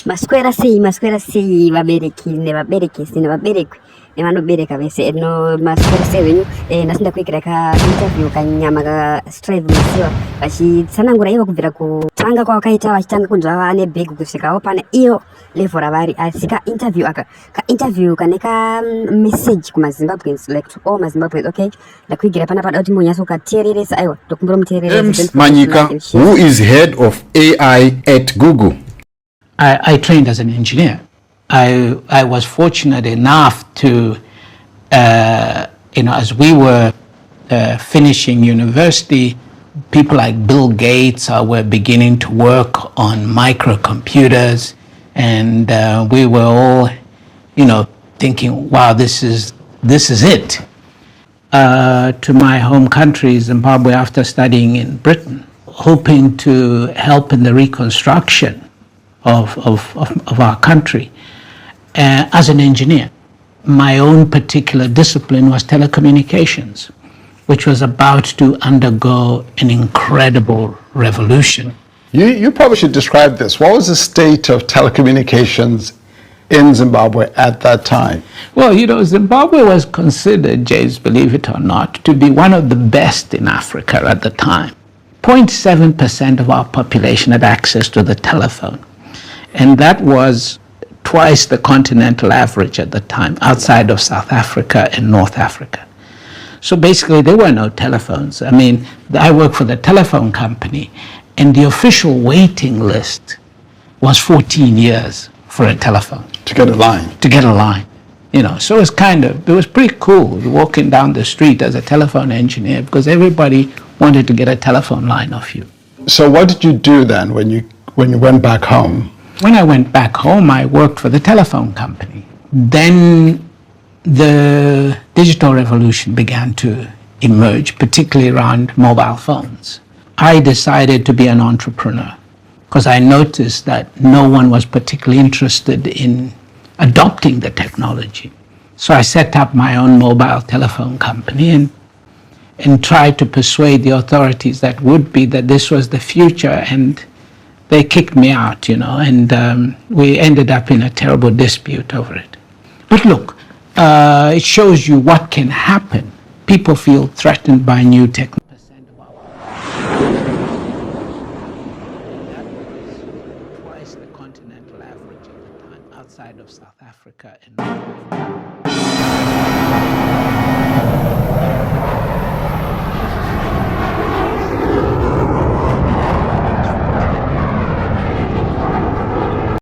maswera sei vabereki nevaberekisi nevaberekwi nevanobereka vese no maswera sei venyu ndasinda kuikira ka interview kanyama ka Strive Masiyiwa vachitsanangura ivo kubvira kutanga kwavakaita vachitanga kunzwa vane big kusvikawo pane iyo level ravari asi ka interview kane ka message kumaZimbabweans like to all maZimbabweans. Okay, ndakuigira pana pada kuti munyasa ukateereresa aiwa ndokumbura muteereresa. Manyika, who is head of AI at Google? I trained as an engineer. I was fortunate enough to, as we were finishing university, people like Bill Gates were beginning to work on microcomputers, and we were all, thinking, wow, this is it. To my home country, Zimbabwe, after studying in Britain, hoping to help in the reconstruction of our country. As an engineer, my own particular discipline was telecommunications, which was about to undergo an incredible revolution. You probably should describe this. What was the state of telecommunications in Zimbabwe at that time? Well, Zimbabwe was considered, James, believe it or not, to be one of the best in Africa at the time. 0.7% of our population had access to the telephone. And that was twice the continental average at the time, outside of South Africa and North Africa. So basically, there were no telephones. I mean, I worked for the telephone company, and the official waiting list was 14 years for a telephone. To get a line. To get a line. So it was pretty cool walking down the street as a telephone engineer because everybody wanted to get a telephone line off you. So what did you do then when you went back home? When I went back home, I worked for the telephone company. Then the digital revolution began to emerge, particularly around mobile phones. I decided to be an entrepreneur because I noticed that no one was particularly interested in adopting the technology. So I set up my own mobile telephone company and tried to persuade the authorities that this was the future, and they kicked me out, and we ended up in a terrible dispute over it. But look, it shows you what can happen. People feel threatened by new technology. That was twice the continental average at the time, outside of South Africa and North Africa.